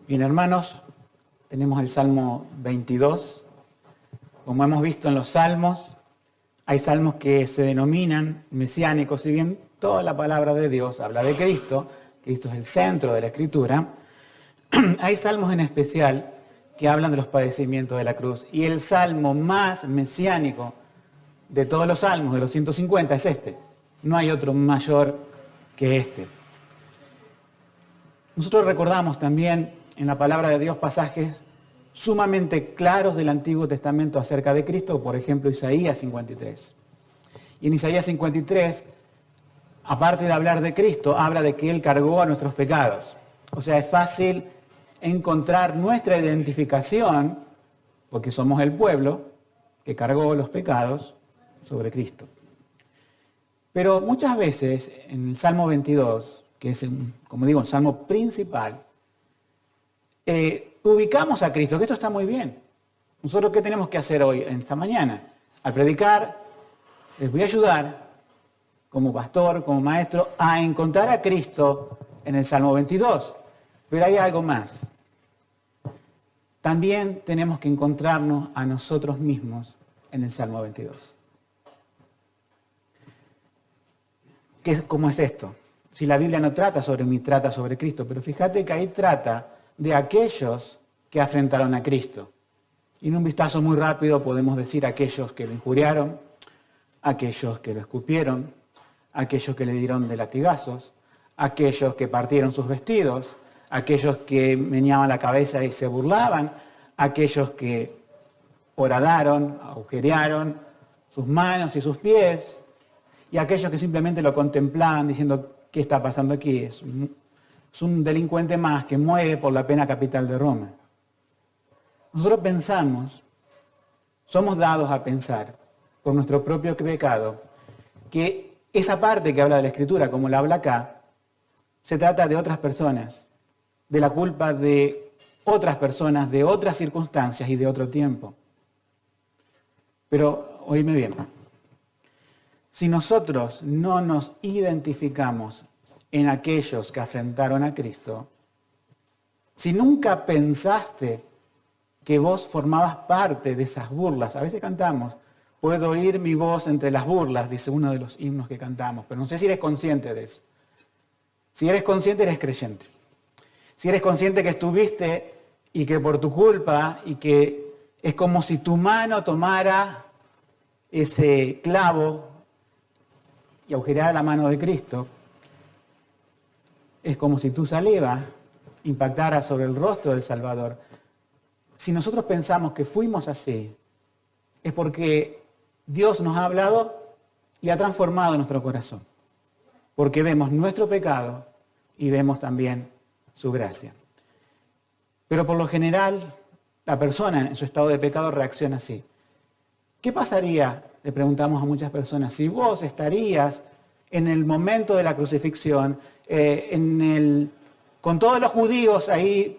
Bien, hermanos, tenemos el Salmo 22. Como hemos visto en los salmos, hay salmos que se denominan mesiánicos, si bien toda la palabra de Dios habla de Cristo, Cristo es el centro de la Escritura, hay salmos en especial que hablan de los padecimientos de la cruz. Y el salmo más mesiánico de todos los salmos, de los 150, es este. No hay otro mayor que este. Nosotros recordamos también en la palabra de Dios pasajes sumamente claros del Antiguo Testamento acerca de Cristo, por ejemplo Isaías 53. Y en Isaías 53, aparte de hablar de Cristo, habla de que Él cargó a nuestros pecados. O sea, es fácil encontrar nuestra identificación, porque somos el pueblo que cargó los pecados sobre Cristo. Pero muchas veces en el Salmo 22, que es, como digo, un salmo principal, ubicamos a Cristo, que esto está muy bien. Nosotros, ¿qué tenemos que hacer hoy, en esta mañana? Al predicar, les voy a ayudar, como pastor, como maestro, a encontrar a Cristo en el Salmo 22. Pero hay algo más. También tenemos que encontrarnos a nosotros mismos en el Salmo 22. ¿Cómo es esto? Si la Biblia no trata sobre mí, trata sobre Cristo, pero fíjate que ahí trata de aquellos que afrentaron a Cristo. Y en un vistazo muy rápido podemos decir aquellos que lo injuriaron, aquellos que lo escupieron, aquellos que le dieron de latigazos, aquellos que partieron sus vestidos, aquellos que meneaban la cabeza y se burlaban, aquellos que horadaron, agujerearon sus manos y sus pies, y aquellos que simplemente lo contemplaban diciendo, ¿qué está pasando aquí? Es un delincuente más que muere por la pena capital de Roma. Nosotros pensamos, somos dados a pensar, por nuestro propio pecado, que esa parte que habla de la Escritura, como la habla acá, se trata de otras personas, de la culpa de otras personas, de otras circunstancias y de otro tiempo. Pero, oíme bien, si nosotros no nos identificamos en aquellos que afrentaron a Cristo, si nunca pensaste que vos formabas parte de esas burlas, a veces cantamos, puedo oír mi voz entre las burlas, dice uno de los himnos que cantamos, pero no sé si eres consciente de eso. Si eres consciente, eres creyente. Si eres consciente que estuviste y que por tu culpa y que es como si tu mano tomara ese clavo y agujereara la mano de Cristo, es como si tu saliva impactara sobre el rostro del Salvador. Si nosotros pensamos que fuimos así, es porque Dios nos ha hablado y ha transformado nuestro corazón. Porque vemos nuestro pecado y vemos también su gracia. Pero por lo general, la persona en su estado de pecado reacciona así. ¿Qué pasaría, le preguntamos a muchas personas, si vos estarías en el momento de la crucifixión, con todos los judíos ahí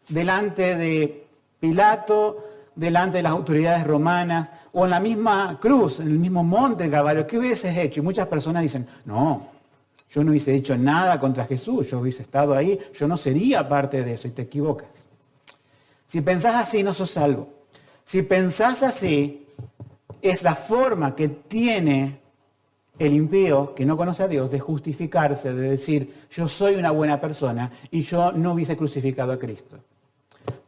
delante de Pilato, delante de las autoridades romanas, o en la misma cruz, en el mismo monte del Calvario? ¿Qué hubieses hecho? Y muchas personas dicen, no, yo no hubiese dicho nada contra Jesús, yo hubiese estado ahí, yo no sería parte de eso, y te equivocas. Si pensás así, no sos salvo. Si pensás así, es la forma que tiene el impío, que no conoce a Dios, de justificarse, de decir, yo soy una buena persona y yo no hubiese crucificado a Cristo.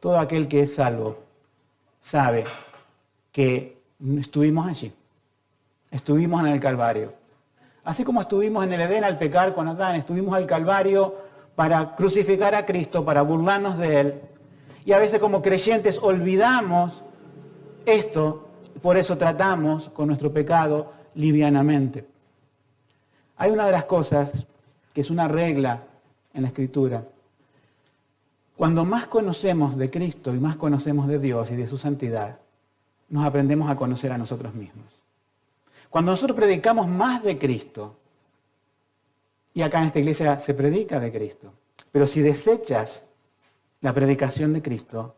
Todo aquel que es salvo sabe que estuvimos allí, estuvimos en el Calvario. Así como estuvimos en el Edén al pecar con Adán, estuvimos al Calvario para crucificar a Cristo, para burlarnos de Él. Y a veces como creyentes olvidamos esto, por eso tratamos con nuestro pecado livianamente. Hay una de las cosas que es una regla en la Escritura. Cuando más conocemos de Cristo y más conocemos de Dios y de su santidad, nos aprendemos a conocer a nosotros mismos. Cuando nosotros predicamos más de Cristo, y acá en esta iglesia se predica de Cristo, pero si desechas la predicación de Cristo,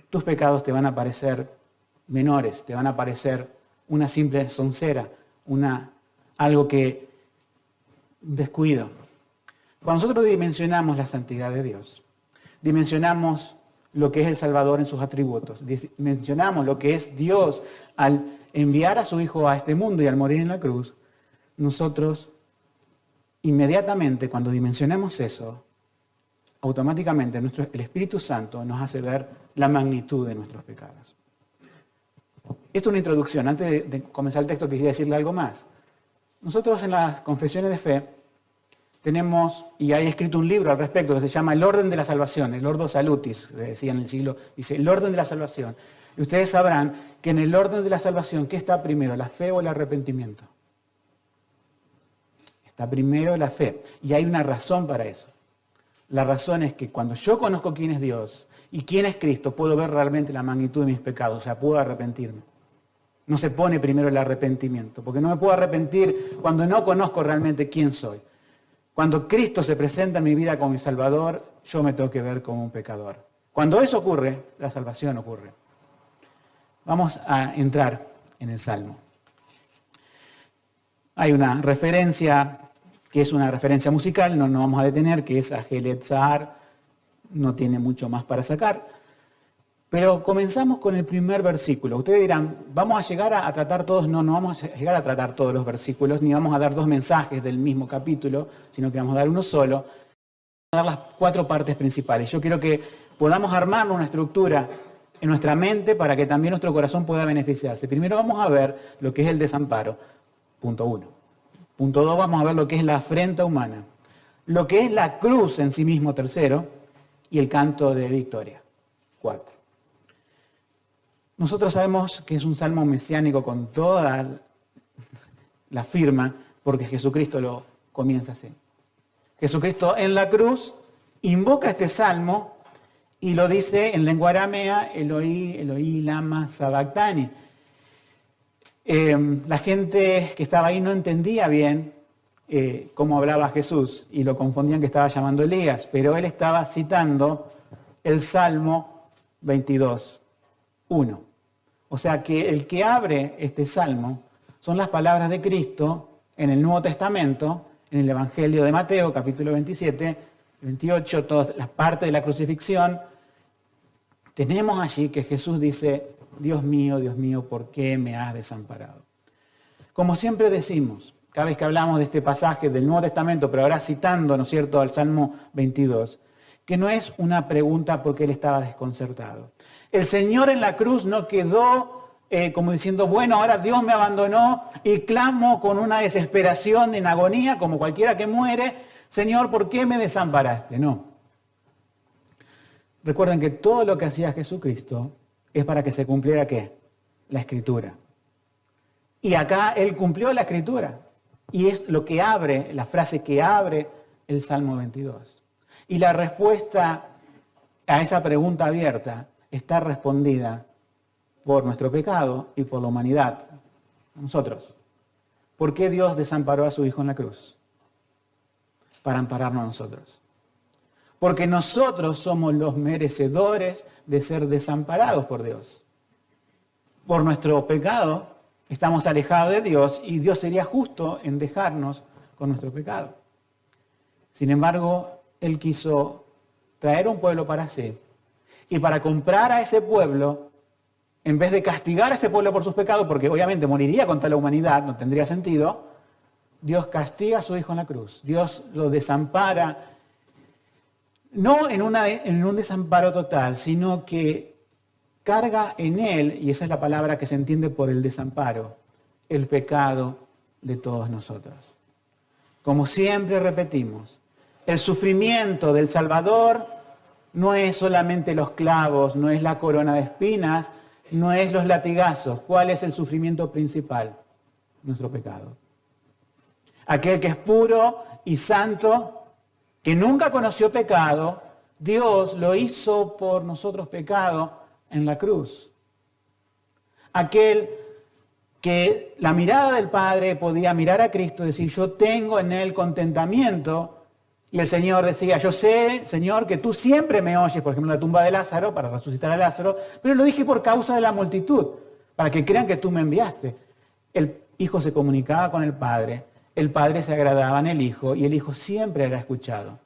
tus pecados te van a parecer menores, te van a parecer una simple soncera, algo que un descuido. Cuando nosotros dimensionamos la santidad de Dios, dimensionamos lo que es el Salvador en sus atributos, mencionamos lo que es Dios al enviar a su Hijo a este mundo y al morir en la cruz, nosotros inmediatamente cuando dimensionamos eso, automáticamente el Espíritu Santo nos hace ver la magnitud de nuestros pecados. Esto es una introducción. Antes de comenzar el texto quisiera decirle algo más. Nosotros en las confesiones de fe tenemos, y hay escrito un libro al respecto que se llama El Orden de la Salvación, el Ordo Salutis, se decía en el siglo, dice el Orden de la Salvación. Y ustedes sabrán que en el orden de la salvación, ¿qué está primero, la fe o el arrepentimiento? Está primero la fe. Y hay una razón para eso. La razón es que cuando yo conozco quién es Dios y quién es Cristo, puedo ver realmente la magnitud de mis pecados, o sea, puedo arrepentirme. No se pone primero el arrepentimiento, porque no me puedo arrepentir cuando no conozco realmente quién soy. Cuando Cristo se presenta en mi vida como mi Salvador, yo me tengo que ver como un pecador. Cuando eso ocurre, la salvación ocurre. Vamos a entrar en el Salmo. Hay una referencia, que es una referencia musical, no nos vamos a detener, que es Ajelet Zahar, no tiene mucho más para sacar. Pero comenzamos con el primer versículo. Ustedes dirán, ¿vamos a llegar a tratar todos? No, no vamos a llegar a tratar todos los versículos, ni vamos a dar dos mensajes del mismo capítulo, sino que vamos a dar uno solo. Vamos a dar las 4 partes principales. Yo quiero que podamos armar una estructura en nuestra mente para que también nuestro corazón pueda beneficiarse. Primero vamos a ver lo que es el desamparo, punto 1. Punto 2, vamos a ver lo que es la afrenta humana. Lo que es la cruz en sí mismo, tercero, y el canto de victoria, 4. Nosotros sabemos que es un salmo mesiánico con toda la firma, porque Jesucristo lo comienza así. Jesucristo en la cruz invoca este salmo y lo dice en lengua aramea, Eloí, Eloí, lama sabactani. La gente que estaba ahí no entendía bien cómo hablaba Jesús y lo confundían que estaba llamando Elías, pero él estaba citando el Salmo 22. 1. O sea que el que abre este salmo son las palabras de Cristo en el Nuevo Testamento, en el Evangelio de Mateo, capítulo 27, 28, todas las partes de la crucifixión. Tenemos allí que Jesús dice, Dios mío, ¿por qué me has desamparado? Como siempre decimos, cada vez que hablamos de este pasaje del Nuevo Testamento, pero ahora citando, ¿no es cierto?, al Salmo 22, que no es una pregunta porque él estaba desconcertado. El Señor en la cruz no quedó como diciendo, bueno, ahora Dios me abandonó y clamo con una desesperación en agonía, como cualquiera que muere, Señor, ¿por qué me desamparaste? No. Recuerden que todo lo que hacía Jesucristo es para que se cumpliera, ¿qué? La Escritura. Y acá Él cumplió la Escritura. Y es lo que abre, la frase que abre el Salmo 22. Y la respuesta a esa pregunta abierta está respondida por nuestro pecado y por la humanidad, nosotros. ¿Por qué Dios desamparó a su Hijo en la cruz? Para ampararnos a nosotros. Porque nosotros somos los merecedores de ser desamparados por Dios. Por nuestro pecado estamos alejados de Dios y Dios sería justo en dejarnos con nuestro pecado. Sin embargo, Él quiso traer un pueblo para sí. Y para comprar a ese pueblo, en vez de castigar a ese pueblo por sus pecados, porque obviamente moriría contra la humanidad, no tendría sentido, Dios castiga a su Hijo en la cruz. Dios lo desampara, no en un desamparo total, sino que carga en Él, y esa es la palabra que se entiende por el desamparo, el pecado de todos nosotros. Como siempre repetimos, el sufrimiento del Salvador no es solamente los clavos, no es la corona de espinas, no es los latigazos. ¿Cuál es el sufrimiento principal? Nuestro pecado. Aquel que es puro y santo, que nunca conoció pecado, Dios lo hizo por nosotros pecado en la cruz. Aquel que la mirada del Padre podía mirar a Cristo y decir, yo tengo en Él contentamiento. Y el Señor decía, yo sé, Señor, que tú siempre me oyes, por ejemplo, en la tumba de Lázaro, para resucitar a Lázaro, pero lo dije por causa de la multitud, para que crean que tú me enviaste. El Hijo se comunicaba con el Padre se agradaba en el Hijo y el Hijo siempre era escuchado.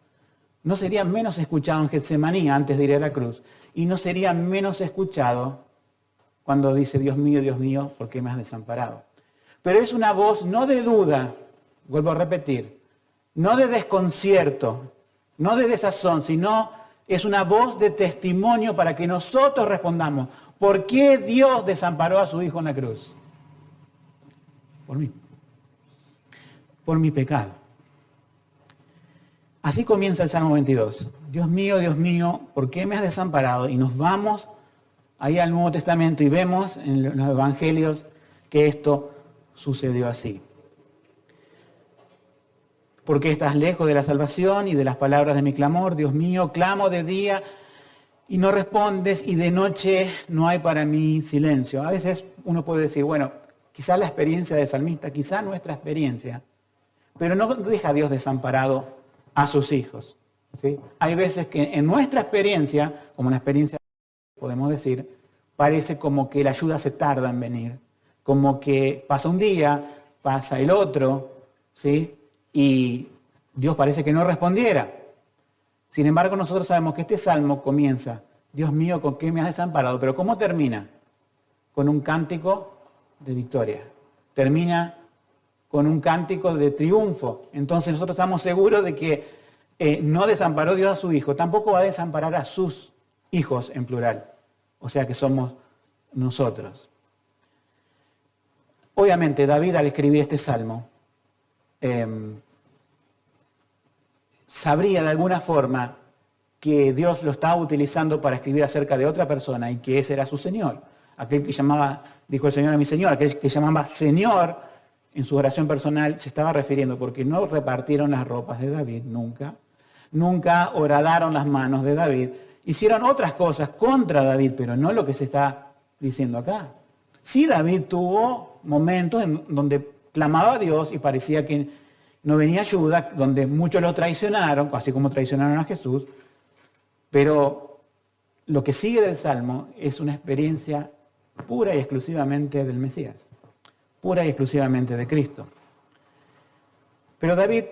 no sería menos escuchado en Getsemaní antes de ir a la cruz, y no sería menos escuchado cuando dice, Dios mío, ¿por qué me has desamparado? Pero es una voz no de duda, vuelvo a repetir, no de desconcierto, no de desazón, sino es una voz de testimonio para que nosotros respondamos, ¿por qué Dios desamparó a su Hijo en la cruz? Por mí, por mi pecado. Así comienza el Salmo 22. Dios mío, ¿por qué me has desamparado? Y nos vamos ahí al Nuevo Testamento y vemos en los Evangelios que esto sucedió así. ¿Por qué estás lejos de la salvación y de las palabras de mi clamor? Dios mío, clamo de día y no respondes, y de noche no hay para mí silencio. A veces uno puede decir, bueno, quizá la experiencia del salmista, quizá nuestra experiencia, pero no deja a Dios desamparado a sus hijos, ¿sí? Hay veces que en nuestra experiencia, como una experiencia, podemos decir, parece como que la ayuda se tarda en venir, como que pasa un día, pasa el otro, ¿sí? Y Dios parece que no respondiera. Sin embargo, nosotros sabemos que este salmo comienza, Dios mío, ¿con qué me has desamparado? Pero ¿cómo termina? Con un cántico de victoria. Termina con un cántico de triunfo. Entonces nosotros estamos seguros de que no desamparó Dios a su Hijo, tampoco va a desamparar a sus hijos en plural. O sea que somos nosotros. Obviamente David, al escribir este salmo, sabría de alguna forma que Dios lo estaba utilizando para escribir acerca de otra persona y que ese era su Señor. Aquel que llamaba, dijo el Señor a mi Señor, aquel que llamaba Señor en su oración personal se estaba refiriendo porque no repartieron las ropas de David nunca horadaron las manos de David, hicieron otras cosas contra David, pero no lo que se está diciendo acá. Sí, David tuvo momentos en donde clamaba a Dios y parecía que no venía ayuda, donde muchos lo traicionaron, así como traicionaron a Jesús, pero lo que sigue del Salmo es una experiencia pura y exclusivamente del Mesías, pura y exclusivamente de Cristo. Pero David,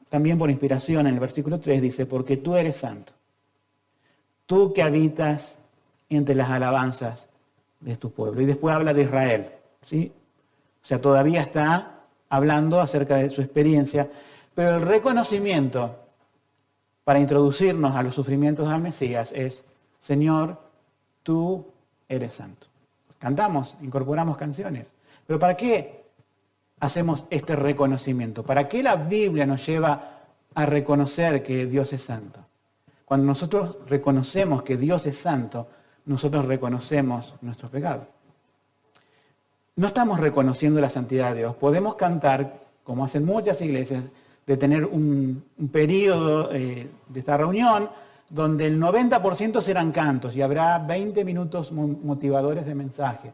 también por inspiración, en el versículo 3 dice, porque tú eres santo, tú que habitas entre las alabanzas de tu pueblo. Y después habla de Israel, ¿sí? O sea, todavía está hablando acerca de su experiencia, pero el reconocimiento para introducirnos a los sufrimientos del Mesías es, Señor, tú eres santo. Cantamos, incorporamos canciones, pero ¿para qué hacemos este reconocimiento? ¿Para qué la Biblia nos lleva a reconocer que Dios es santo? Cuando nosotros reconocemos que Dios es santo, nosotros reconocemos nuestros pecados. No estamos reconociendo la santidad de Dios. Podemos cantar, como hacen muchas iglesias, de tener un periodo de esta reunión donde el 90% serán cantos y habrá 20 minutos motivadores de mensaje.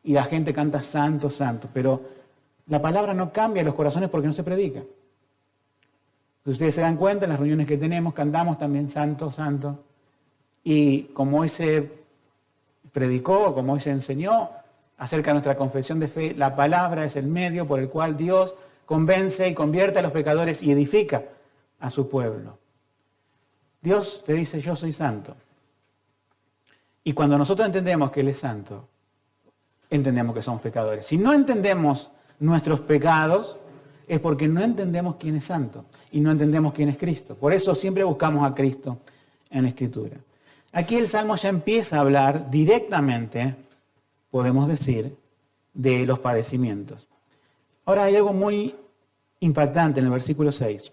Y la gente canta santo, santo, pero la palabra no cambia los corazones porque no se predica. Ustedes se dan cuenta, en las reuniones que tenemos cantamos también santo, santo. Y como hoy se predicó, como hoy se enseñó acerca de nuestra confesión de fe, la palabra es el medio por el cual Dios convence y convierte a los pecadores y edifica a su pueblo. Dios te dice, yo soy santo. Y cuando nosotros entendemos que Él es santo, entendemos que somos pecadores. Si no entendemos nuestros pecados, es porque no entendemos quién es santo y no entendemos quién es Cristo. Por eso siempre buscamos a Cristo en la Escritura. Aquí el Salmo ya empieza a hablar directamente, podemos decir, de los padecimientos. Ahora hay algo muy impactante en el versículo 6.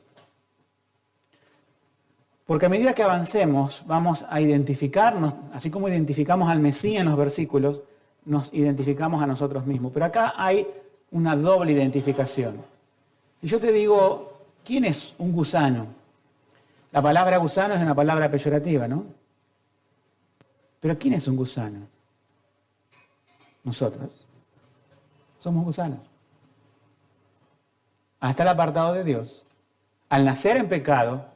Porque a medida que avancemos, vamos a identificarnos, así como identificamos al Mesías en los versículos, nos identificamos a nosotros mismos. Pero acá hay una doble identificación. Y yo te digo, ¿quién es un gusano? La palabra gusano es una palabra peyorativa, ¿no? Pero ¿quién es un gusano? Nosotros. Somos gusanos. Hasta el apartado de Dios. Al nacer en pecado,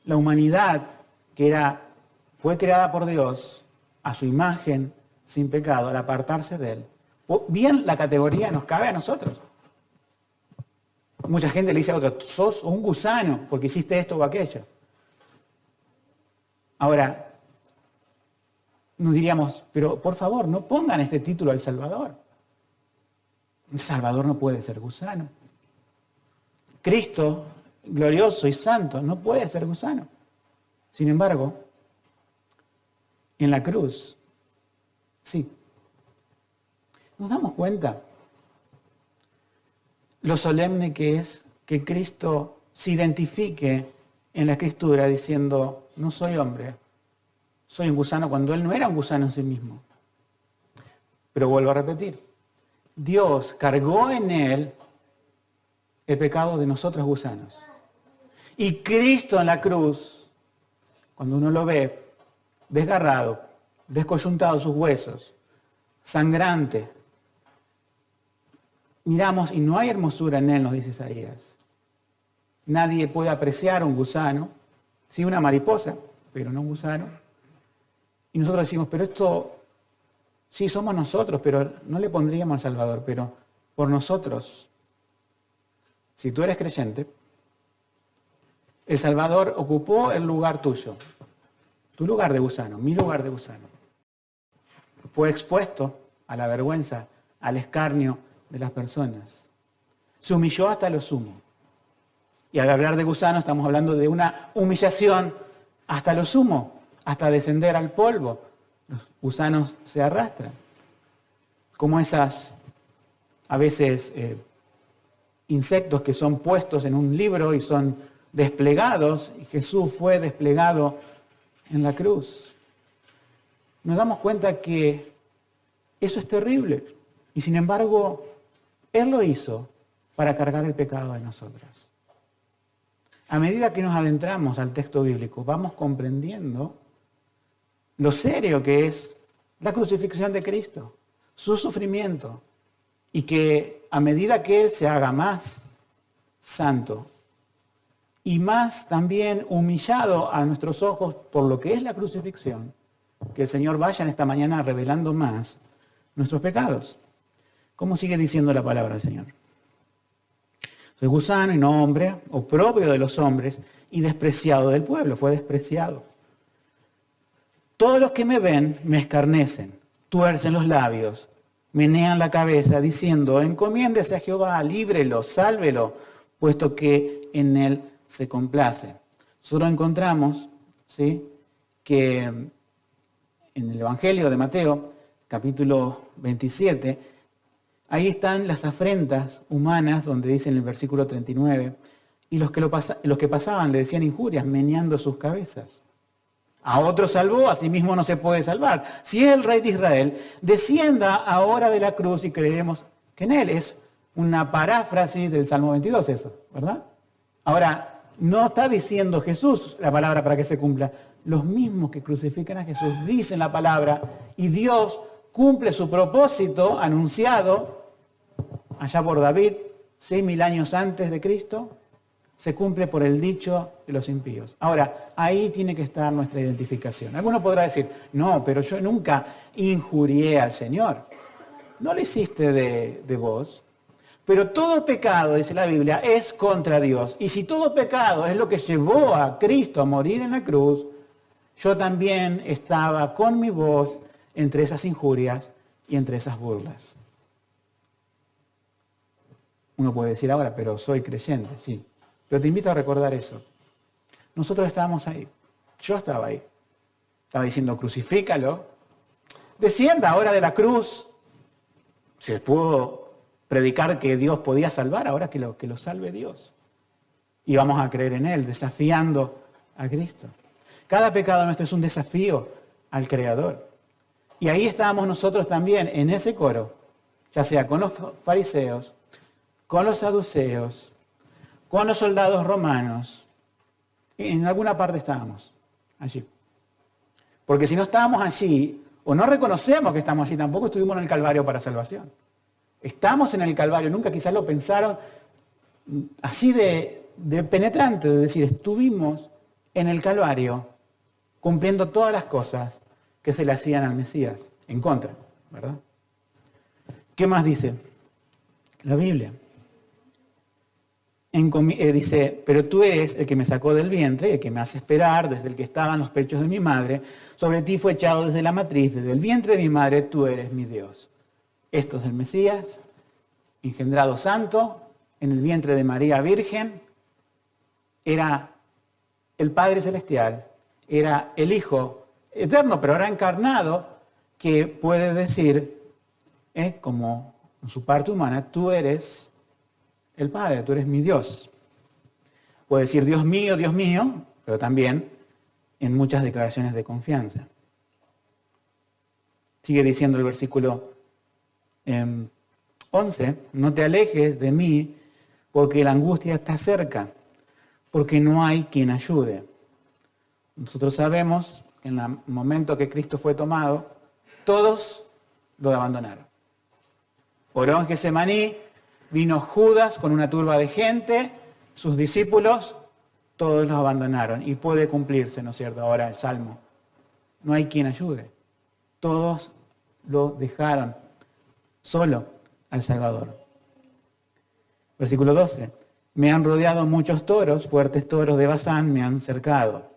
la humanidad fue creada por Dios a su imagen, sin pecado, al apartarse de Él. Bien, la categoría nos cabe a nosotros. Mucha gente le dice a otros, sos un gusano porque hiciste esto o aquello. Ahora, nos diríamos, pero por favor, no pongan este título al Salvador. El Salvador no puede ser gusano. Cristo, glorioso y santo, no puede ser gusano. Sin embargo, en la cruz, sí. ¿Nos damos cuenta lo solemne que es que Cristo se identifique en la Escritura diciendo, no soy hombre, soy un gusano, cuando Él no era un gusano en sí mismo? Pero vuelvo a repetir, Dios cargó en Él el pecado de nosotros gusanos. Y Cristo en la cruz, cuando uno lo ve desgarrado, descoyuntado sus huesos, sangrante, miramos y no hay hermosura en Él, nos dice Isaías. Nadie puede apreciar un gusano, sí una mariposa, pero no un gusano. Y nosotros decimos, pero esto, sí somos nosotros, pero no le pondríamos al Salvador, pero por nosotros. Si tú eres creyente, el Salvador ocupó el lugar tuyo, tu lugar de gusano, mi lugar de gusano. Fue expuesto a la vergüenza, al escarnio de las personas. Se humilló hasta lo sumo. Y al hablar de gusano estamos hablando de una humillación hasta lo sumo, hasta descender al polvo. Los gusanos se arrastran. Como esas, a veces, insectos que son puestos en un libro y son desplegados, y Jesús fue desplegado en la cruz. Nos damos cuenta que eso es terrible. Y sin embargo, Él lo hizo para cargar el pecado de nosotros. A medida que nos adentramos al texto bíblico, vamos comprendiendo lo serio que es la crucifixión de Cristo, su sufrimiento, y que a medida que Él se haga más santo y más también humillado a nuestros ojos por lo que es la crucifixión, que el Señor vaya en esta mañana revelando más nuestros pecados. ¿Cómo sigue diciendo la palabra del Señor? Soy gusano y no hombre, oprobio de los hombres y despreciado del pueblo. Fue despreciado. Todos los que me ven me escarnecen, tuercen los labios, menean la cabeza diciendo, encomiéndese a Jehová, líbrelo, sálvelo, puesto que en Él se complace. Nosotros encontramos, ¿sí?, que en el Evangelio de Mateo, capítulo 27, ahí están las afrentas humanas, donde dice en el versículo 39, y los que pasaban le decían injurias, meneando sus cabezas. A otro salvó, a sí mismo no se puede salvar. Si es el Rey de Israel, descienda ahora de la cruz y creeremos que en Él. Es una paráfrasis del Salmo 22 eso, ¿verdad? Ahora, no está diciendo Jesús la palabra para que se cumpla. Los mismos que crucifican a Jesús dicen la palabra y Dios cumple su propósito anunciado allá por David, 6.000 años antes de Cristo, se cumple por el dicho de los impíos. Ahora, ahí tiene que estar nuestra identificación. Alguno podrá decir, no, pero yo nunca injurié al Señor. No lo hiciste de vos, pero todo pecado, dice la Biblia, es contra Dios. Y si todo pecado es lo que llevó a Cristo a morir en la cruz, yo también estaba con mi voz entre esas injurias y entre esas burlas. Uno puede decir ahora, pero soy creyente, sí. Pero te invito a recordar eso. Nosotros estábamos ahí. Yo estaba ahí. Estaba diciendo, crucifícalo. Descienda ahora de la cruz. Si pudo predicar que Dios podía salvar, ahora que lo salve Dios. Y vamos a creer en Él, desafiando a Cristo. Cada pecado nuestro es un desafío al Creador. Y ahí estábamos nosotros también, en ese coro, ya sea con los fariseos, con los saduceos, con los soldados romanos. En alguna parte estábamos allí. Porque si no estábamos allí, o no reconocemos que estamos allí, tampoco estuvimos en el Calvario para salvación. Estamos en el Calvario, nunca quizás lo pensaron así de penetrante, de decir, estuvimos en el Calvario cumpliendo todas las cosas que se le hacían al Mesías, en contra, ¿verdad? ¿Qué más dice la Biblia? dice, pero tú eres el que me sacó del vientre, el que me hace esperar desde el que estaba en los pechos de mi madre. Sobre ti fue echado desde la matriz, desde el vientre de mi madre, tú eres mi Dios. Esto es el Mesías, engendrado santo, en el vientre de María Virgen. Era el Padre Celestial, era el Hijo eterno, pero ahora encarnado, que puede decir, como en su parte humana, tú eres el Padre, tú eres mi Dios. Puede decir Dios mío, pero también en muchas declaraciones de confianza. Sigue diciendo el versículo 11, no te alejes de mí porque la angustia está cerca, porque no hay quien ayude. Nosotros sabemos que en el momento que Cristo fue tomado, todos lo abandonaron. Oró en Getsemaní, vino Judas con una turba de gente, sus discípulos, todos los abandonaron. Y puede cumplirse, ¿no es cierto?, ahora el Salmo. No hay quien ayude. Todos lo dejaron solo al Salvador. Versículo 12. Me han rodeado muchos toros, fuertes toros de Basán me han cercado.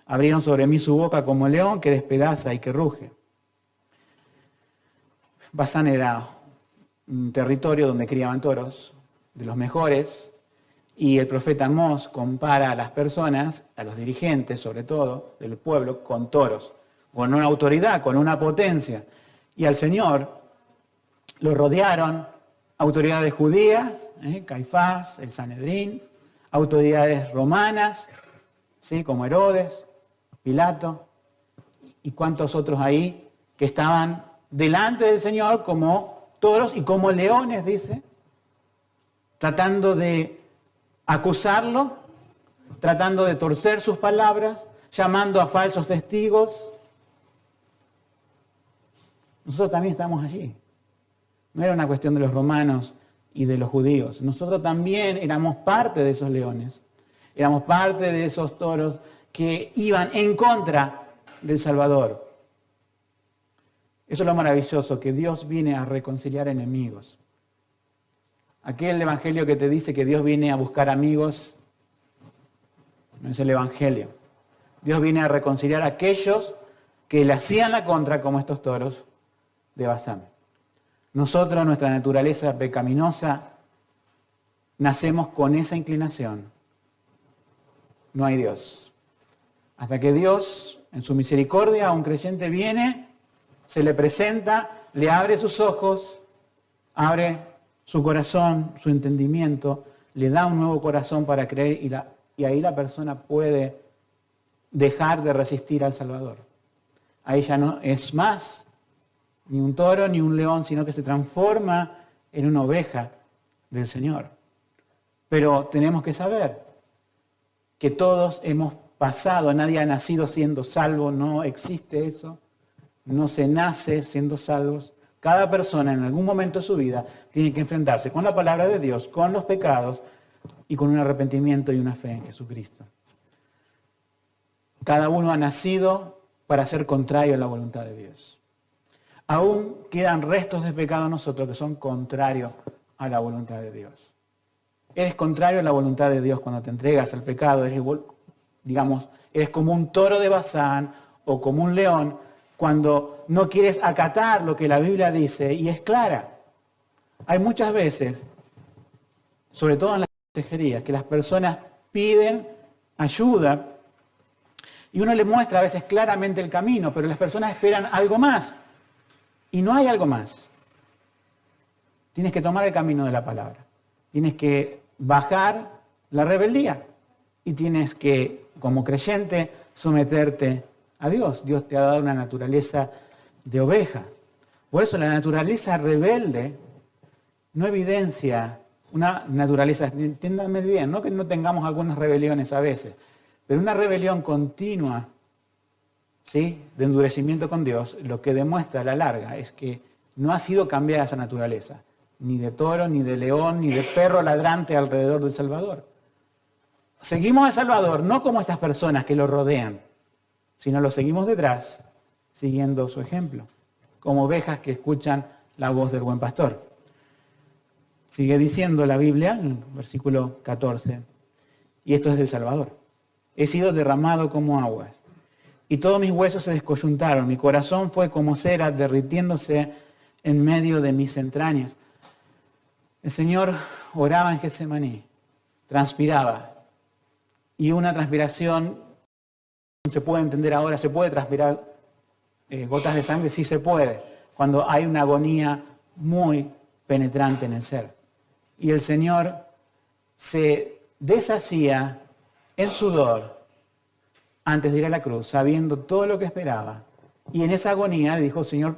Abrieron sobre mí su boca como león que despedaza y que ruge. Basán era un territorio donde criaban toros, de los mejores, y el profeta Amós compara a las personas, a los dirigentes sobre todo, del pueblo, con toros, con una autoridad, con una potencia. Y al Señor lo rodearon autoridades judías, Caifás, el Sanedrín, autoridades romanas, ¿sí?, como Herodes, Pilato, y cuantos otros ahí que estaban delante del Señor como toros y como leones, dice, tratando de acusarlo, tratando de torcer sus palabras, llamando a falsos testigos. Nosotros también estamos allí. No era una cuestión de los romanos y de los judíos. Nosotros también éramos parte de esos leones. Éramos parte de esos toros que iban en contra del Salvador. Eso es lo maravilloso, que Dios viene a reconciliar enemigos. Aquel evangelio que te dice que Dios viene a buscar amigos, no es el evangelio. Dios viene a reconciliar a aquellos que le hacían la contra, como estos toros de Basán. Nosotros, nuestra naturaleza pecaminosa, nacemos con esa inclinación. No hay Dios. Hasta que Dios, en su misericordia, a un creyente viene, se le presenta, le abre sus ojos, abre su corazón, su entendimiento, le da un nuevo corazón para creer y ahí la persona puede dejar de resistir al Salvador. Ahí ya no es más ni un toro ni un león, sino que se transforma en una oveja del Señor. Pero tenemos que saber que todos hemos pasado, nadie ha nacido siendo salvo, no existe eso, no se nace siendo salvos. Cada persona en algún momento de su vida tiene que enfrentarse con la palabra de Dios, con los pecados y con un arrepentimiento y una fe en Jesucristo. Cada uno ha nacido para ser contrario a la voluntad de Dios. Aún quedan restos de pecado en nosotros que son contrarios a la voluntad de Dios. Eres contrario a la voluntad de Dios cuando te entregas al pecado, eres como un toro de Basán o como un león cuando no quieres acatar lo que la Biblia dice y es clara. Hay muchas veces, sobre todo en las consejerías, que las personas piden ayuda y uno le muestra a veces claramente el camino, pero las personas esperan algo más y no hay algo más. Tienes que tomar el camino de la palabra. Tienes que bajar la rebeldía y tienes que, como creyente, someterte a Dios. Dios te ha dado una naturaleza de oveja. Por eso la naturaleza rebelde no evidencia una naturaleza, entiéndanme bien, no que no tengamos algunas rebeliones a veces, pero una rebelión continua, ¿sí?, de endurecimiento con Dios, lo que demuestra a la larga es que no ha sido cambiada esa naturaleza, ni de toro, ni de león, ni de perro ladrante alrededor del Salvador. Seguimos al Salvador no como estas personas que lo rodean, sino lo seguimos detrás, siguiendo su ejemplo, como ovejas que escuchan la voz del buen pastor. Sigue diciendo la Biblia, en el versículo 14, y esto es del Salvador. He sido derramado como aguas, y todos mis huesos se descoyuntaron, mi corazón fue como cera derritiéndose en medio de mis entrañas. El Señor oraba en Getsemaní, transpiraba, y una transpiración, se puede entender ahora, ¿se puede transpirar gotas de sangre? Sí se puede, cuando hay una agonía muy penetrante en el ser. Y el Señor se deshacía en sudor antes de ir a la cruz, sabiendo todo lo que esperaba. Y en esa agonía le dijo, Señor,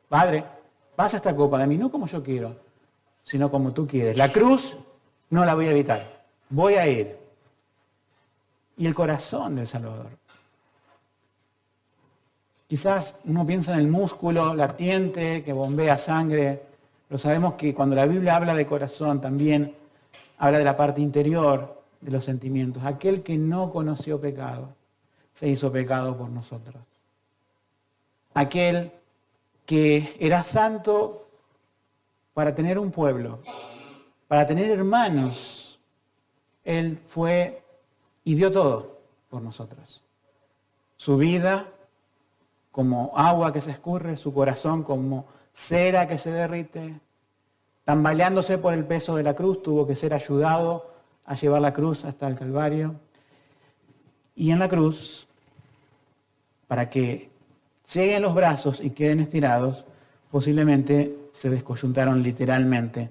Padre, pasa esta copa de mí, no como yo quiero, sino como tú quieres. La cruz no la voy a evitar, voy a ir. Y el corazón del Salvador. Quizás uno piensa en el músculo latiente que bombea sangre, pero sabemos que cuando la Biblia habla de corazón también habla de la parte interior de los sentimientos. Aquel que no conoció pecado, se hizo pecado por nosotros. Aquel que era santo para tener un pueblo, para tener hermanos, Él fue y dio todo por nosotros. Su vida como agua que se escurre, su corazón como cera que se derrite. Tambaleándose por el peso de la cruz, tuvo que ser ayudado a llevar la cruz hasta el Calvario. Y en la cruz, para que lleguen los brazos y queden estirados, posiblemente se descoyuntaron literalmente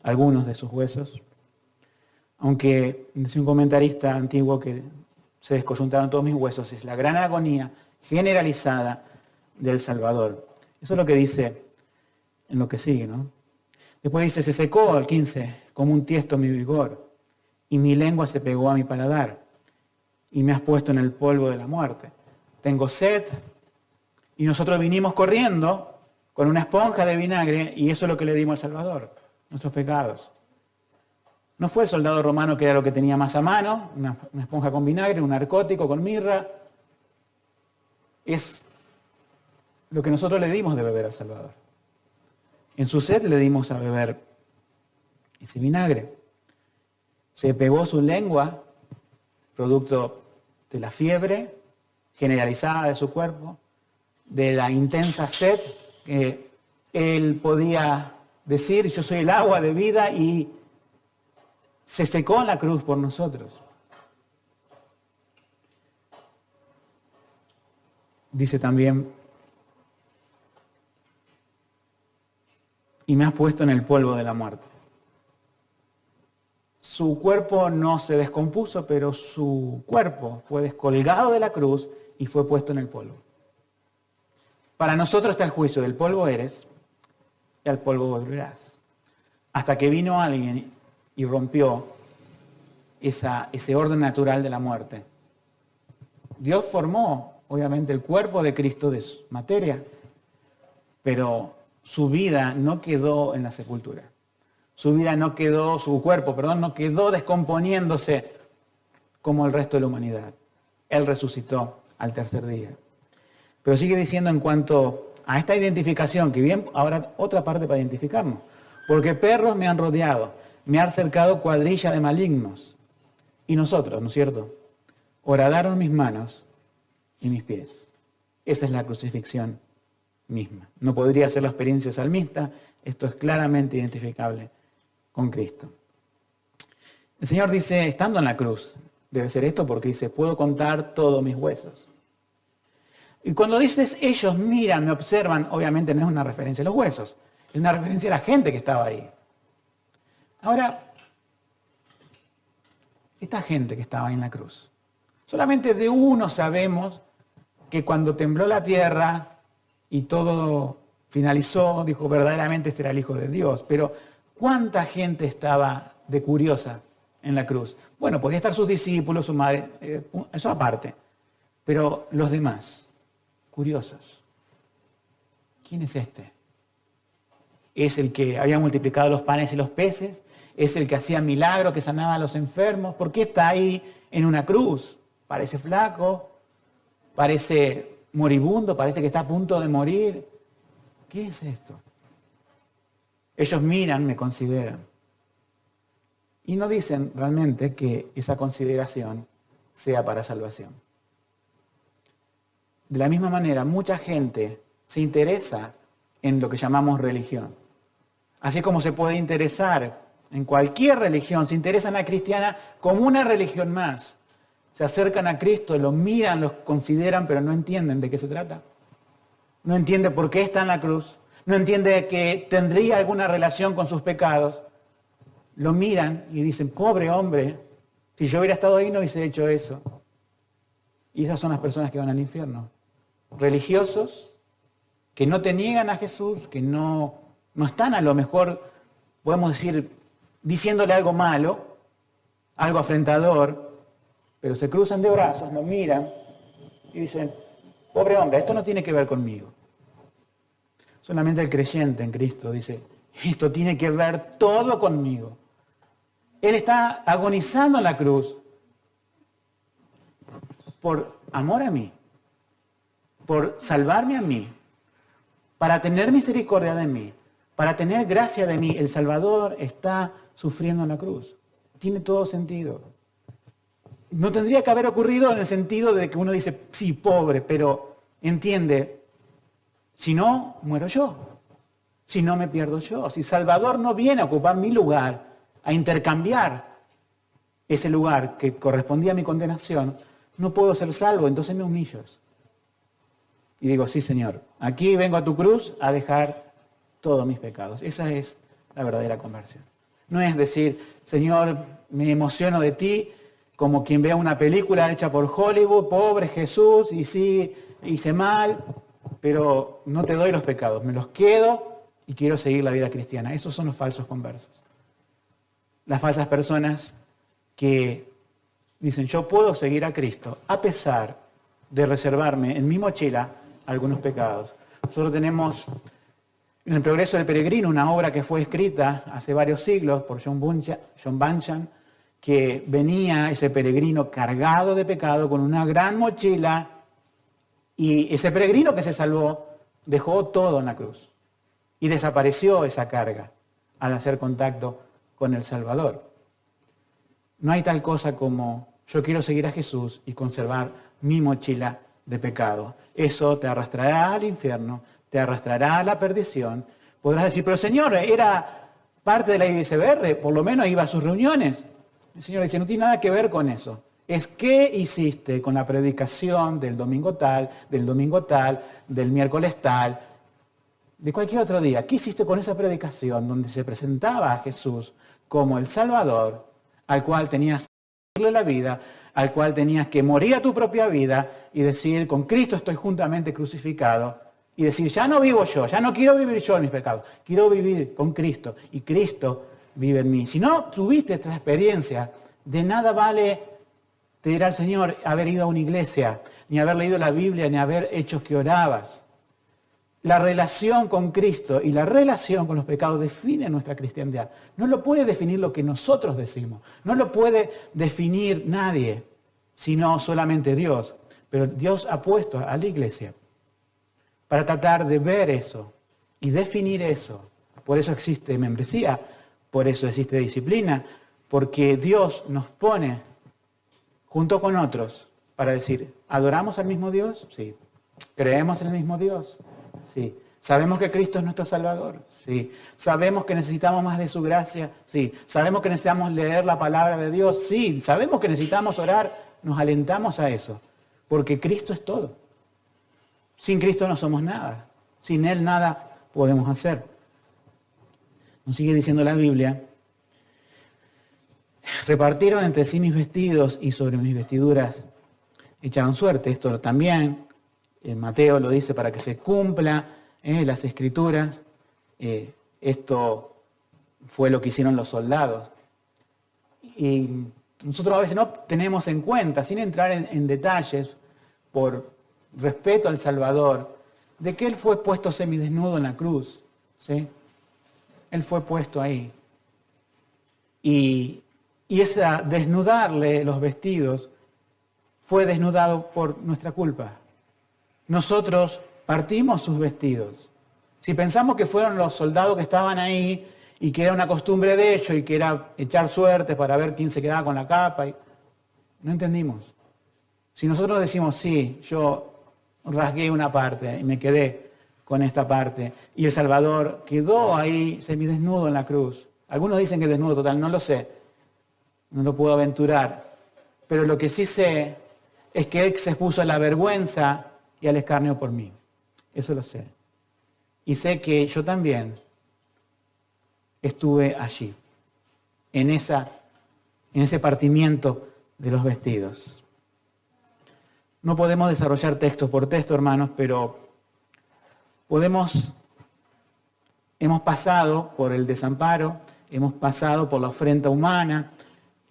algunos de sus huesos. Aunque dice un comentarista antiguo que se descoyuntaron todos mis huesos, es la gran agonía generalizada del Salvador. Eso es lo que dice en lo que sigue, ¿no? Después dice, se secó al 15, como un tiesto mi vigor, y mi lengua se pegó a mi paladar, y me has puesto en el polvo de la muerte. Tengo sed, y nosotros vinimos corriendo con una esponja de vinagre, y eso es lo que le dimos al Salvador, nuestros pecados. No fue el soldado romano que era lo que tenía más a mano, una esponja con vinagre, un narcótico con mirra. Es lo que nosotros le dimos de beber al Salvador. En su sed le dimos a beber ese vinagre. Se pegó su lengua, producto de la fiebre generalizada de su cuerpo, de la intensa sed que él podía decir, yo soy el agua de vida, y se secó en la cruz por nosotros. Dice también, y me has puesto en el polvo de la muerte. Su cuerpo no se descompuso, pero su cuerpo fue descolgado de la cruz y fue puesto en el polvo. Para nosotros está el juicio, del polvo eres y al polvo volverás. Hasta que vino alguien y rompió ese orden natural de la muerte. Dios formó, obviamente, el cuerpo de Cristo de materia, pero su vida no quedó en la sepultura. Su cuerpo no quedó descomponiéndose como el resto de la humanidad. Él resucitó al tercer día. Pero sigue diciendo en cuanto a esta identificación, que bien, ahora otra parte para identificarnos. Porque perros me han rodeado, me han cercado cuadrilla de malignos. Y nosotros, ¿no es cierto? Horadaron mis manos y mis pies. Esa es la crucifixión misma. No podría ser la experiencia salmista, esto es claramente identificable con Cristo. El Señor dice, estando en la cruz, debe ser esto porque dice, puedo contar todos mis huesos. Y cuando dices, ellos miran, me observan, obviamente no es una referencia a los huesos, es una referencia a la gente que estaba ahí. Ahora, esta gente que estaba ahí en la cruz, solamente de uno sabemos que cuando tembló la tierra y todo finalizó, dijo, verdaderamente este era el Hijo de Dios. Pero, ¿cuánta gente estaba de curiosa en la cruz? Bueno, podía estar sus discípulos, su madre, eso aparte. Pero los demás, curiosos. ¿Quién es este? ¿Es el que había multiplicado los panes y los peces? ¿Es el que hacía milagros, que sanaba a los enfermos? ¿Por qué está ahí en una cruz? Parece flaco, parece moribundo, parece que está a punto de morir. ¿Qué es esto? Ellos miran, me consideran. Y no dicen realmente que esa consideración sea para salvación. De la misma manera, mucha gente se interesa en lo que llamamos religión. Así como se puede interesar en cualquier religión, se interesa en la cristiana como una religión más. Se acercan a Cristo, lo miran, lo consideran, pero no entienden de qué se trata. No entiende por qué está en la cruz. No entiende que tendría alguna relación con sus pecados. Lo miran y dicen, pobre hombre, si yo hubiera estado ahí no hubiese hecho eso. Y esas son las personas que van al infierno. Religiosos que no te niegan a Jesús, que no están a lo mejor, podemos decir, diciéndole algo malo, algo afrentador, pero se cruzan de brazos, lo miran y dicen, pobre hombre, esto no tiene que ver conmigo. Solamente el creyente en Cristo dice, esto tiene que ver todo conmigo. Él está agonizando en la cruz por amor a mí, por salvarme a mí, para tener misericordia de mí, para tener gracia de mí. El Salvador está sufriendo en la cruz. Tiene todo sentido. No tendría que haber ocurrido en el sentido de que uno dice, sí, pobre, pero entiende, si no, muero yo. Si no, me pierdo yo. Si Salvador no viene a ocupar mi lugar, a intercambiar ese lugar que correspondía a mi condenación, no puedo ser salvo, entonces me humillo. Y digo, sí, Señor, aquí vengo a tu cruz a dejar todos mis pecados. Esa es la verdadera conversión. No es decir, Señor, me emociono de ti, como quien vea una película hecha por Hollywood, pobre Jesús, y sí, hice mal, pero no te doy los pecados, me los quedo y quiero seguir la vida cristiana. Esos son los falsos conversos. Las falsas personas que dicen, yo puedo seguir a Cristo a pesar de reservarme en mi mochila algunos pecados. Nosotros tenemos en El Progreso del Peregrino una obra que fue escrita hace varios siglos por John Bunyan, que venía ese peregrino cargado de pecado con una gran mochila, y ese peregrino que se salvó dejó todo en la cruz y desapareció esa carga al hacer contacto con el Salvador. No hay tal cosa como yo quiero seguir a Jesús y conservar mi mochila de pecado. Eso te arrastrará al infierno, te arrastrará a la perdición. Podrás decir, pero Señor, era parte de la IBCBR, por lo menos iba a sus reuniones. El Señor dice, no tiene nada que ver con eso. Es qué hiciste con la predicación del domingo tal, del miércoles tal, de cualquier otro día. ¿Qué hiciste con esa predicación donde se presentaba a Jesús como el Salvador, al cual tenías que darle la vida, al cual tenías que morir a tu propia vida y decir, con Cristo estoy juntamente crucificado, y decir, ya no vivo yo, ya no quiero vivir yo en mis pecados, quiero vivir con Cristo y Cristo vive en mí? Si no tuviste esta experiencia, de nada vale, te dirá el Señor, haber ido a una iglesia, ni haber leído la Biblia, ni haber hecho que orabas. La relación con Cristo y la relación con los pecados define nuestra cristiandad. No lo puede definir lo que nosotros decimos. No lo puede definir nadie, sino solamente Dios. Pero Dios ha puesto a la iglesia para tratar de ver eso y definir eso. Por eso existe membresía, por eso existe disciplina, porque Dios nos pone junto con otros para decir, ¿adoramos al mismo Dios? Sí. ¿Creemos en el mismo Dios? Sí. ¿Sabemos que Cristo es nuestro Salvador? Sí. ¿Sabemos que necesitamos más de su gracia? Sí. ¿Sabemos que necesitamos leer la palabra de Dios? Sí. ¿Sabemos que necesitamos orar? Nos alentamos a eso, porque Cristo es todo. Sin Cristo no somos nada. Sin Él nada podemos hacer. Nos sigue diciendo la Biblia, repartieron entre sí mis vestidos y sobre mis vestiduras echaron suerte. Esto también, Mateo lo dice para que se cumpla las Escrituras. Esto fue lo que hicieron los soldados. Y nosotros a veces no tenemos en cuenta, sin entrar en detalles, por respeto al Salvador, de que Él fue puesto semidesnudo en la cruz. ¿Sí? Él fue puesto ahí. Y esa desnudarle los vestidos fue desnudado por nuestra culpa. Nosotros partimos sus vestidos. Si pensamos que fueron los soldados que estaban ahí y que era una costumbre de ellos y que era echar suertes para ver quién se quedaba con la capa. No entendimos. Si nosotros decimos, sí, yo rasgué una parte y me quedé con esta parte, y el Salvador quedó ahí semidesnudo en la cruz. Algunos dicen que desnudo total, no lo sé, no lo puedo aventurar, pero lo que sí sé es que Él se expuso a la vergüenza y al escarnio por mí. Eso lo sé. Y sé que yo también estuve allí, en ese partimiento de los vestidos. No podemos desarrollar texto por texto, hermanos, pero hemos pasado por el desamparo, hemos pasado por la ofrenda humana,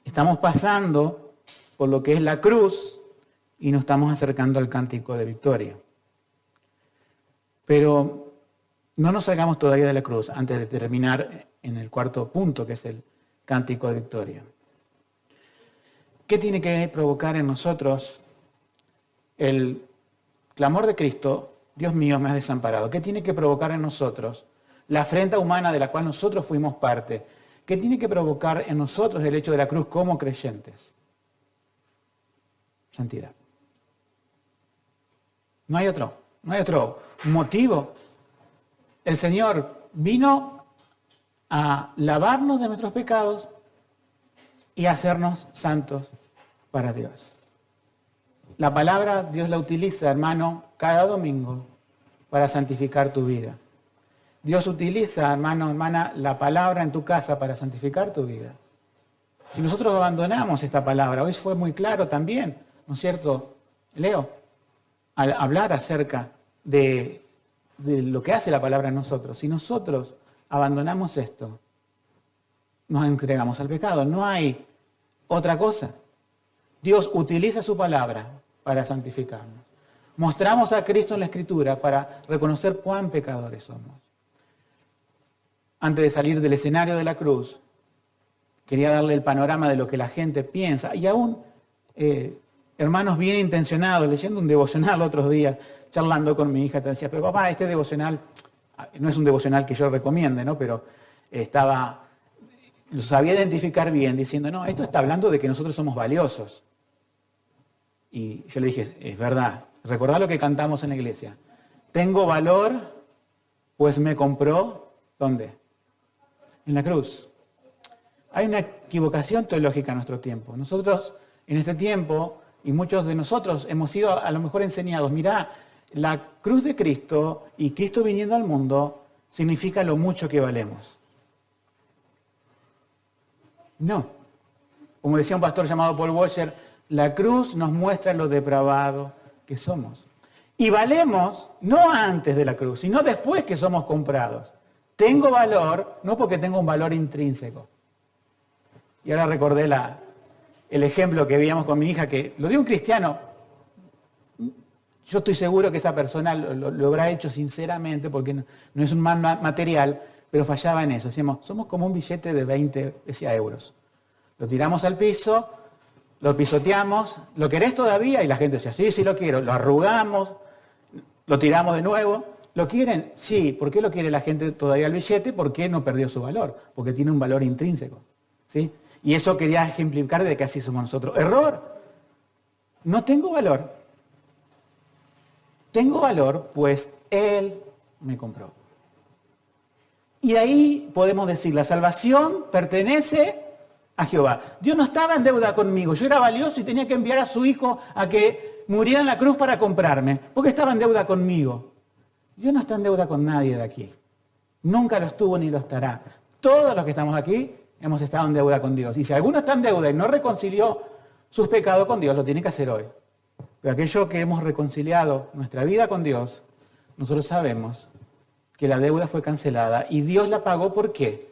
estamos pasando por lo que es la cruz y nos estamos acercando al cántico de victoria. Pero no nos salgamos todavía de la cruz antes de terminar en el cuarto punto, que es el cántico de victoria. ¿Qué tiene que provocar en nosotros el clamor de Cristo? Dios mío, me has desamparado. ¿Qué tiene que provocar en nosotros la afrenta humana de la cual nosotros fuimos parte? ¿Qué tiene que provocar en nosotros el hecho de la cruz como creyentes? Santidad. No hay otro motivo. El Señor vino a lavarnos de nuestros pecados y a hacernos santos para Dios. La palabra Dios la utiliza, hermano, cada domingo para santificar tu vida. Dios utiliza, hermano, hermana, la palabra en tu casa para santificar tu vida. Si nosotros abandonamos esta palabra, hoy fue muy claro también, ¿no es cierto, Leo? Al hablar acerca de lo que hace la palabra en nosotros. Si nosotros abandonamos esto, nos entregamos al pecado. No hay otra cosa. Dios utiliza su palabra para santificarnos. Mostramos a Cristo en la Escritura para reconocer cuán pecadores somos. Antes de salir del escenario de la cruz, quería darle el panorama de lo que la gente piensa. Y aún hermanos bien intencionados, leyendo un devocional otros días, charlando con mi hija, te decía, pero papá, este devocional, no es un devocional que yo recomiende, ¿no? Pero lo sabía identificar bien, diciendo, no, esto está hablando de que nosotros somos valiosos. Y yo le dije, es verdad, recordá lo que cantamos en la iglesia. Tengo valor, pues me compró, ¿dónde? En la cruz. Hay una equivocación teológica en nuestro tiempo. Nosotros, en este tiempo, y muchos de nosotros hemos sido a lo mejor enseñados, mirá, la cruz de Cristo y Cristo viniendo al mundo significa lo mucho que valemos. No. Como decía un pastor llamado Paul Washer, la cruz nos muestra lo depravado que somos. Y valemos no antes de la cruz, sino después que somos comprados. Tengo valor, no porque tengo un valor intrínseco. Y ahora recordé el ejemplo que veíamos con mi hija, que lo dio un cristiano. Yo estoy seguro que esa persona lo habrá hecho sinceramente, porque no es un mal material, pero fallaba en eso. Decíamos, somos como un billete de 20, decía, euros. Lo tiramos al piso, lo pisoteamos, ¿lo querés todavía? Y la gente decía, sí, sí lo quiero. Lo arrugamos, lo tiramos de nuevo. ¿Lo quieren? Sí. ¿Por qué lo quiere la gente todavía el billete? Porque no perdió su valor, porque tiene un valor intrínseco. ¿Sí? Y eso quería ejemplificar de que así somos nosotros. Error. No tengo valor. Tengo valor, pues Él me compró. Y de ahí podemos decir, la salvación pertenece a Jehová. Dios no estaba en deuda conmigo. Yo era valioso y tenía que enviar a su hijo a que muriera en la cruz para comprarme. Porque estaba en deuda conmigo. Dios no está en deuda con nadie de aquí. Nunca lo estuvo ni lo estará. Todos los que estamos aquí hemos estado en deuda con Dios. Y si alguno está en deuda y no reconcilió sus pecados con Dios, lo tiene que hacer hoy. Pero aquello que hemos reconciliado nuestra vida con Dios, nosotros sabemos que la deuda fue cancelada y Dios la pagó, ¿por qué?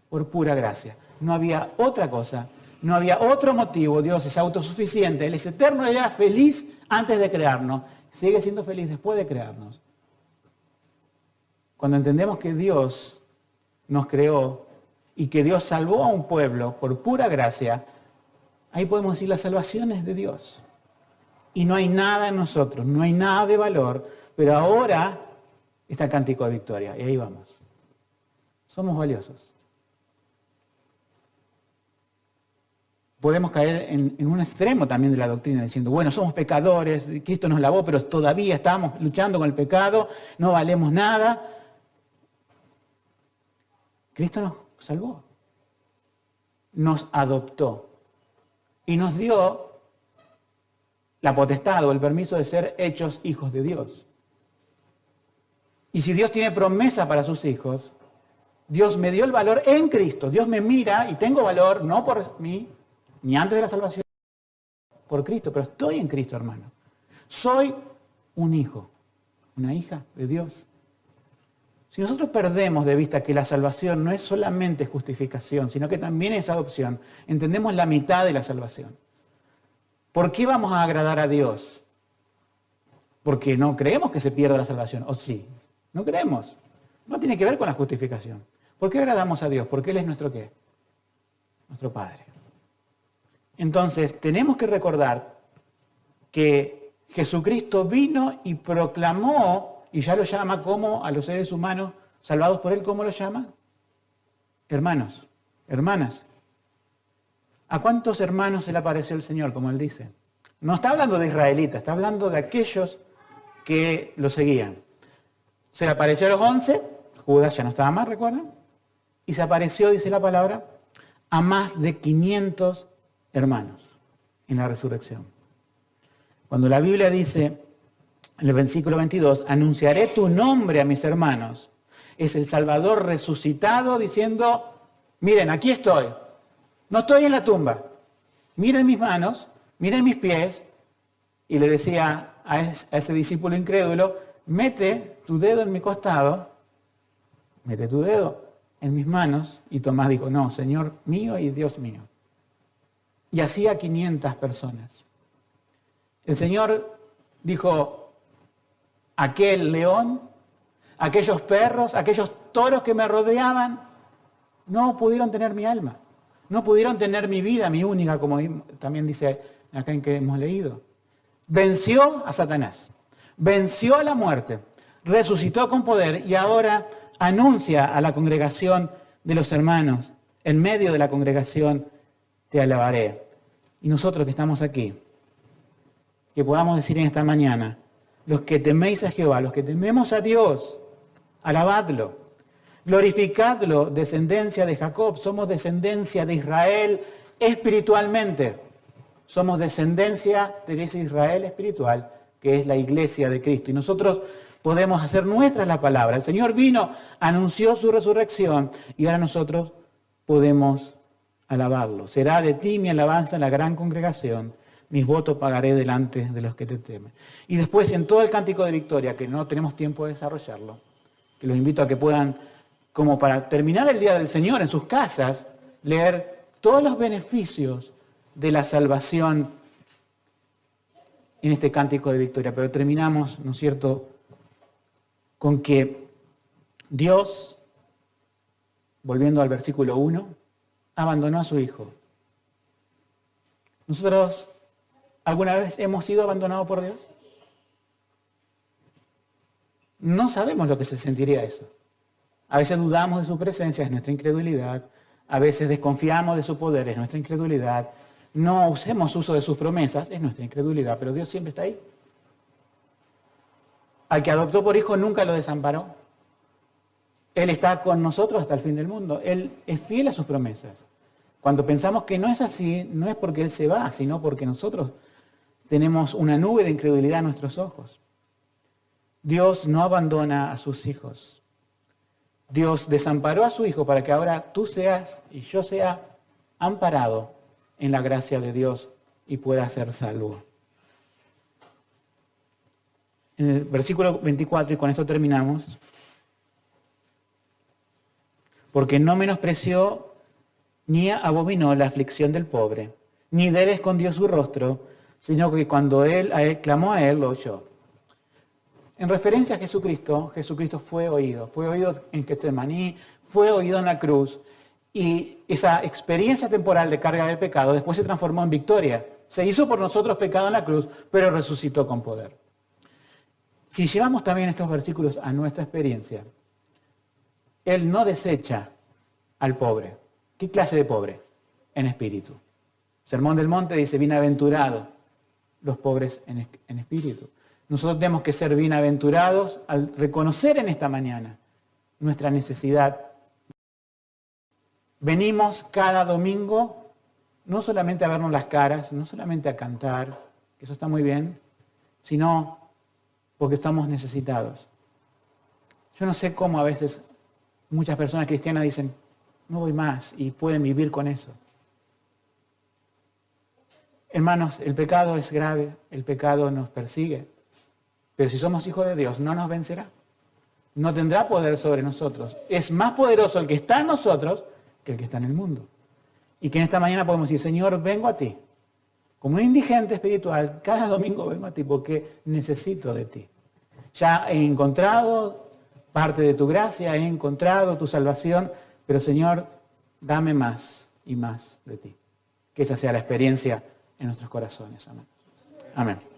Por pura gracia. No había otra cosa, no había otro motivo. Dios es autosuficiente, Él es eterno, Él era feliz antes de crearnos. Sigue siendo feliz después de crearnos. Cuando entendemos que Dios nos creó y que Dios salvó a un pueblo por pura gracia, ahí podemos decir la salvación es de Dios. Y no hay nada en nosotros, no hay nada de valor, pero ahora está el cántico de victoria y ahí vamos. Somos valiosos. podemos caer en un extremo también de la doctrina, diciendo, bueno, somos pecadores, Cristo nos lavó, pero todavía estamos luchando con el pecado, no valemos nada. Cristo nos salvó, nos adoptó y nos dio la potestad o el permiso de ser hechos hijos de Dios. Y si Dios tiene promesa para sus hijos, Dios me dio el valor en Cristo. Dios me mira y tengo valor no por mí, ni antes de la salvación, por Cristo, pero estoy en Cristo, hermano. Soy un hijo, una hija de Dios. Si nosotros perdemos de vista que la salvación no es solamente justificación, sino que también es adopción, entendemos la mitad de la salvación. ¿Por qué vamos a agradar a Dios? Porque no creemos que se pierda la salvación, ¿o sí? No creemos. No tiene que ver con la justificación. ¿Por qué agradamos a Dios? Porque Él es nuestro ¿qué? Nuestro Padre. Entonces, tenemos que recordar que Jesucristo vino y proclamó, y ya lo llama como a los seres humanos salvados por Él, ¿cómo lo llama? Hermanos, hermanas. ¿A cuántos hermanos se le apareció el Señor, como Él dice? No está hablando de israelitas, está hablando de aquellos que lo seguían. Se le apareció a los 11, Judas ya no estaba más, ¿recuerdan? Y se apareció, dice la palabra, a más de 500 hermanos en la resurrección. Cuando la Biblia dice, en el versículo 22, anunciaré tu nombre a mis hermanos, es el Salvador resucitado diciendo, miren, aquí estoy, no estoy en la tumba, miren mis manos, miren mis pies, y le decía a ese discípulo incrédulo, mete tu dedo en mi costado, mete tu dedo en mis manos, y Tomás dijo, no, Señor mío y Dios mío. Y así a 500 personas. El Señor dijo, aquel león, aquellos perros, aquellos toros que me rodeaban, no pudieron tener mi alma, no pudieron tener mi vida, mi única, como también dice acá en que hemos leído. Venció a Satanás, venció a la muerte, resucitó con poder y ahora anuncia a la congregación de los hermanos, en medio de la congregación te alabaré. Y nosotros que estamos aquí, que podamos decir en esta mañana, los que teméis a Jehová, los que tememos a Dios, alabadlo, glorificadlo, descendencia de Jacob, somos descendencia de Israel espiritualmente, somos descendencia de ese Israel espiritual, que es la iglesia de Cristo. Y nosotros podemos hacer nuestra la palabra. El Señor vino, anunció su resurrección y ahora nosotros podemos alabarlo. Será de ti mi alabanza en la gran congregación, mis votos pagaré delante de los que te temen. Y después en todo el cántico de victoria, que no tenemos tiempo de desarrollarlo, que los invito a que puedan, como para terminar el día del Señor en sus casas, leer todos los beneficios de la salvación en este cántico de victoria. Pero terminamos, ¿no es cierto?, con que Dios, volviendo al versículo 1, abandonó a su Hijo. ¿Nosotros alguna vez hemos sido abandonados por Dios? No sabemos lo que se sentiría eso. A veces dudamos de su presencia, es nuestra incredulidad. A veces desconfiamos de su poder, es nuestra incredulidad. No hacemos uso de sus promesas, es nuestra incredulidad, pero Dios siempre está ahí. Al que adoptó por hijo nunca lo desamparó. Él está con nosotros hasta el fin del mundo. Él es fiel a sus promesas. Cuando pensamos que no es así, no es porque Él se va, sino porque nosotros tenemos una nube de incredulidad en nuestros ojos. Dios no abandona a sus hijos. Dios desamparó a su Hijo para que ahora tú seas y yo sea amparado en la gracia de Dios y pueda ser salvo. En el versículo 24, y con esto terminamos, porque no menospreció ni abominó la aflicción del pobre, ni de él escondió su rostro, sino que cuando él clamó a él, lo oyó. En referencia a Jesucristo, Jesucristo fue oído en Getsemaní, fue oído en la cruz, y esa experiencia temporal de carga del pecado después se transformó en victoria. Se hizo por nosotros pecado en la cruz, pero resucitó con poder. Si llevamos también estos versículos a nuestra experiencia, Él no desecha al pobre. ¿Qué clase de pobre? En espíritu. Sermón del Monte dice, bienaventurados los pobres en espíritu. Nosotros tenemos que ser bienaventurados al reconocer en esta mañana nuestra necesidad. Venimos cada domingo no solamente a vernos las caras, no solamente a cantar, que eso está muy bien, sino porque estamos necesitados. Yo no sé cómo a veces muchas personas cristianas dicen, no voy más, y pueden vivir con eso. Hermanos, el pecado es grave, el pecado nos persigue, pero si somos hijos de Dios, no nos vencerá. No tendrá poder sobre nosotros. Es más poderoso el que está en nosotros que el que está en el mundo. Y que en esta mañana podemos decir, Señor, vengo a ti. Como un indigente espiritual, cada domingo vengo a ti porque necesito de ti. Ya he encontrado parte de tu gracia, he encontrado tu salvación, pero Señor, dame más y más de ti. Que esa sea la experiencia en nuestros corazones. Amén. Amén.